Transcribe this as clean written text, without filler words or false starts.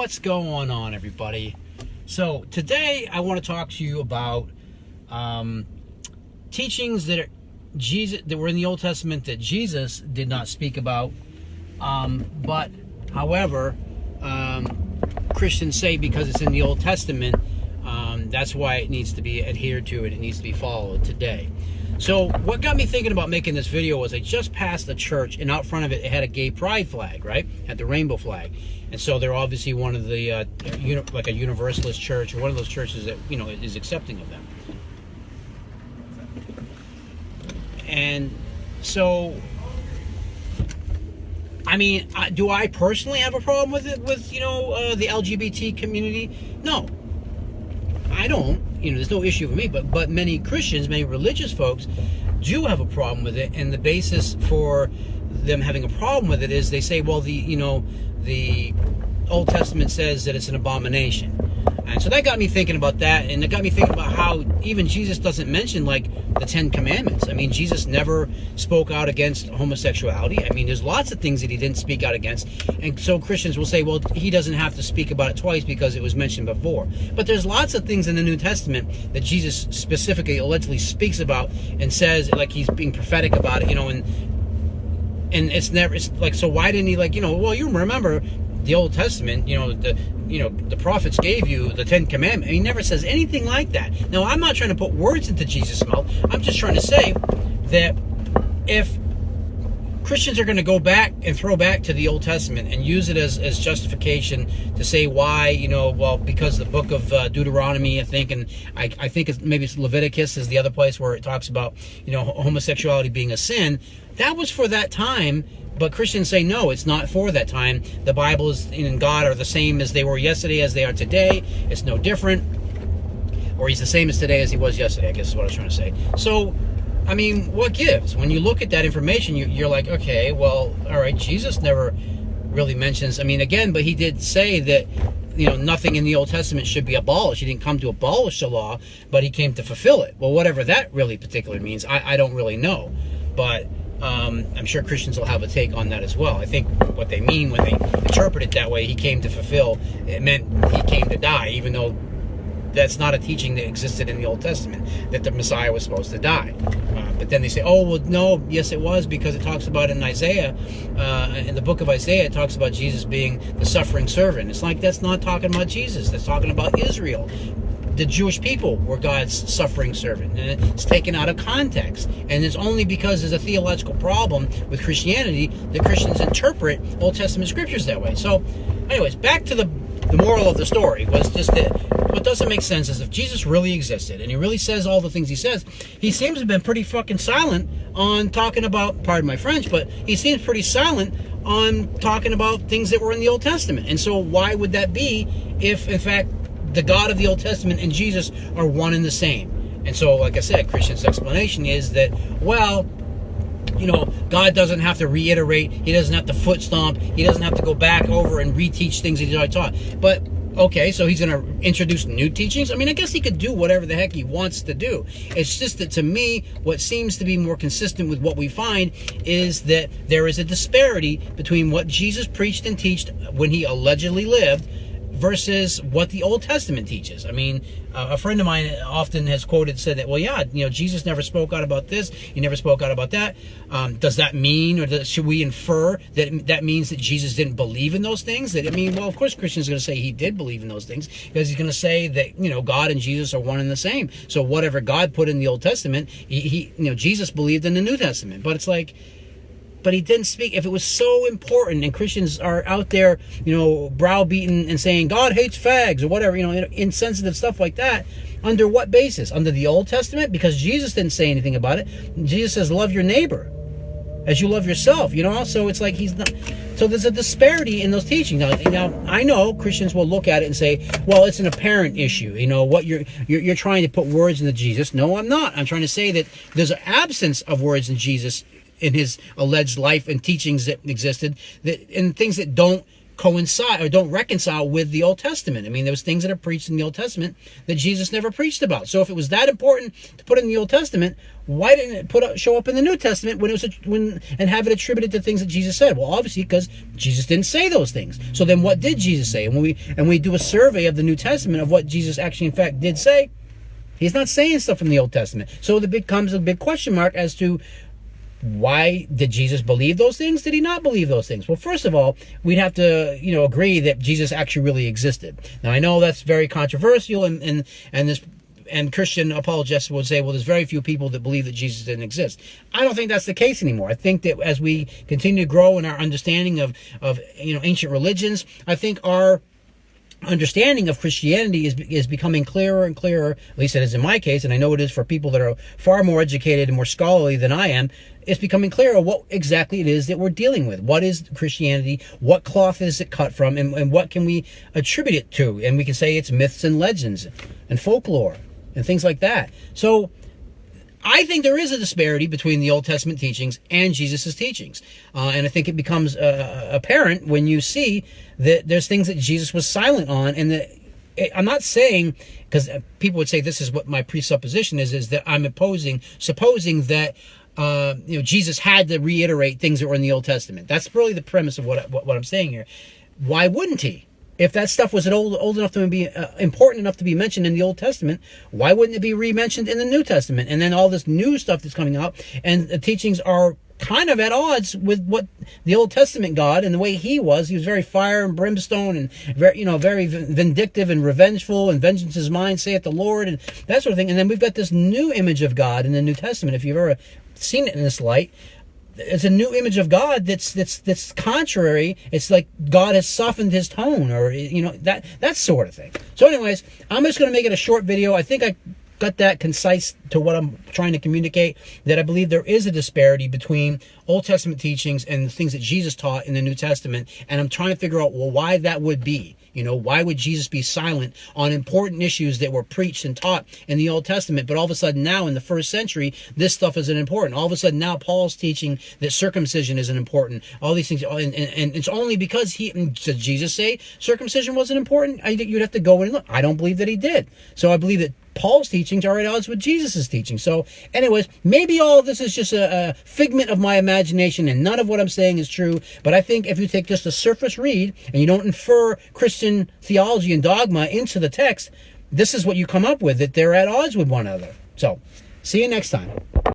What's going on, everybody? So today I want to talk to you about teachings that were in the Old Testament that Jesus did not speak about, but however Christians say because it's in the Old Testament, that's why it needs to be adhered to and it needs to be followed today. So what got me thinking about making this video was I just passed a church, and out front of it, it had a gay pride flag, right? Had the rainbow flag. And so they're obviously one of the, like a Universalist church, or one of those churches that, you know, is accepting of them. And so, I mean, do I personally have a problem with it, with, you know, the LGBT community? No, I don't. You know, there's no issue for me, but many Christians, many religious folks do have a problem with it, and the basis for them having a problem with it is they say, well, the Old Testament says that it's an abomination. And so that got me thinking about that, and it got me thinking about how even Jesus doesn't mention, like, the Ten Commandments. I mean, Jesus never spoke out against homosexuality. I mean, there's lots of things that he didn't speak out against. And so Christians will say, well, he doesn't have to speak about it twice because it was mentioned before. But there's lots of things in the New Testament that Jesus specifically, allegedly speaks about and says, like, he's being prophetic about it, you know, and it's never, it's like, so why didn't he, like, you know, well, you remember the Old Testament, the prophets gave you the Ten Commandments. And he never says anything like that. Now, I'm not trying to put words into Jesus' mouth. I'm just trying to say that if Christians are going to go back and throw back to the Old Testament and use it as justification to say why, you know, well, because the book of Deuteronomy, I think, and I think maybe it's Leviticus is the other place where it talks about, you know, homosexuality being a sin. That was for that time. But Christians say, no, it's not for that time. The Bible and God are the same as they were yesterday, as they are today. It's no different. Or he's the same as today as he was yesterday, I guess is what I was trying to say. So, I mean, what gives? When you look at that information, you're like, okay, well, all right, Jesus never really mentions, I mean, again, but he did say that, you know, nothing in the Old Testament should be abolished. He didn't come to abolish the law, but he came to fulfill it. Well, whatever that really particularly means, I don't really know. But I'm sure Christians will have a take on that as well. I think what they mean when they interpret it that way, he came to fulfill, it meant he came to die, even though that's not a teaching that existed in the Old Testament, that the Messiah was supposed to die. But then they say, oh, well, no, yes, it was, because it talks about in Isaiah, in the book of Isaiah, it talks about Jesus being the suffering servant. It's like, that's not talking about Jesus. That's talking about Israel. The Jewish people were God's suffering servant, and it's taken out of context. And it's only because there's a theological problem with Christianity that Christians interpret Old Testament scriptures that way. So, anyways, back to the moral of the story was just that what doesn't make sense is if Jesus really existed and he really says all the things he says, he seems to have been pretty fucking silent on talking about, pardon my French, but he seems pretty silent on talking about things that were in the Old Testament. And so why would that be if, in fact, the God of the Old Testament and Jesus are one and the same? And so, like I said, Christian's explanation is that, well, you know, God doesn't have to reiterate, he doesn't have to foot stomp, he doesn't have to go back over and reteach things he's already taught. But, okay, so he's going to introduce new teachings? I mean, I guess he could do whatever the heck he wants to do. It's just that, to me, what seems to be more consistent with what we find is that there is a disparity between what Jesus preached and taught when he allegedly lived versus what the Old Testament teaches. I mean, a friend of mine often has said that, well, yeah, you know, Jesus never spoke out about this, he never spoke out about that. Does that mean, or should we infer that that means that Jesus didn't believe in those things? That, I mean, well, of course Christians are going to say he did believe in those things, because he's going to say that, you know, God and Jesus are one and the same. So whatever God put in the Old Testament, he you know, Jesus believed in the New Testament. But it's like, but he didn't speak. If it was so important and Christians are out there, you know, browbeating and saying God hates fags or whatever, you know, insensitive stuff like that, under what basis? Under the Old Testament? Because Jesus didn't say anything about it. Jesus says, love your neighbor as you love yourself, you know? So it's like he's not. So there's a disparity in those teachings. Now, I know Christians will look at it and say, well, it's an apparent issue. You know, what you're trying to put words into Jesus. No, I'm not. I'm trying to say that there's an absence of words in Jesus in his alleged life and teachings that existed, that and things that don't coincide or don't reconcile with the Old Testament. I mean, there was things that are preached in the Old Testament that Jesus never preached about. So if it was that important to put in the Old Testament, why didn't it show up in the New Testament and have it attributed to things that Jesus said? Well, obviously because Jesus didn't say those things. So then what did Jesus say? And when we do a survey of the New Testament of what Jesus actually in fact did say, he's not saying stuff from the Old Testament. So there becomes a big question mark as to why did Jesus believe those things? Did he not believe those things? Well, first of all, we'd have to, agree that Jesus actually really existed. Now, I know that's very controversial, and Christian apologists would say, well, there's very few people that believe that Jesus didn't exist. I don't think that's the case anymore. I think that as we continue to grow in our understanding of ancient religions, I think our understanding of Christianity is becoming clearer and clearer. At least it is in my case, and I know it is for people that are far more educated and more scholarly than I am. It's becoming clearer what exactly it is that we're dealing with. What is Christianity? What cloth is it cut from? And what can we attribute it to? And we can say it's myths and legends and folklore and things like that. So I think there is a disparity between the Old Testament teachings and Jesus' teachings. And I think it becomes apparent when you see that there's things that Jesus was silent on. And I'm not saying, because people would say this is what my presupposition is that I'm supposing that Jesus had to reiterate things that were in the Old Testament. That's really the premise of what I'm saying here. Why wouldn't he? If that stuff was old enough to be important enough to be mentioned in the Old Testament, why wouldn't it be re-mentioned in the New Testament? And then all this new stuff that's coming out, and the teachings are kind of at odds with what the Old Testament God and the way he was very fire and brimstone and very vindictive and revengeful, and vengeance is mine, saith the Lord, and that sort of thing. And then we've got this new image of God in the New Testament. If you've ever seen it in this light, it's a new image of God that's contrary. It's like God has softened his tone, or that sort of thing. So anyways, I'm just going to make it a short video. I think I got that concise to what I'm trying to communicate, that I believe there is a disparity between Old Testament teachings and the things that Jesus taught in the New Testament, and I'm trying to figure out, well, why that would be. Why would Jesus be silent on important issues that were preached and taught in the Old Testament, but all of a sudden now in the first century, this stuff isn't important. All of a sudden now Paul's teaching that circumcision isn't important. All these things, and it's only because did Jesus say circumcision wasn't important? I think you'd have to go and look. I don't believe that he did. So I believe that Paul's teachings are at odds with Jesus' teaching. So anyways, maybe all of this is just a figment of my imagination and none of what I'm saying is true. But I think if you take just a surface read and you don't infer Christian theology and dogma into the text, this is what you come up with, that they're at odds with one another. So see you next time.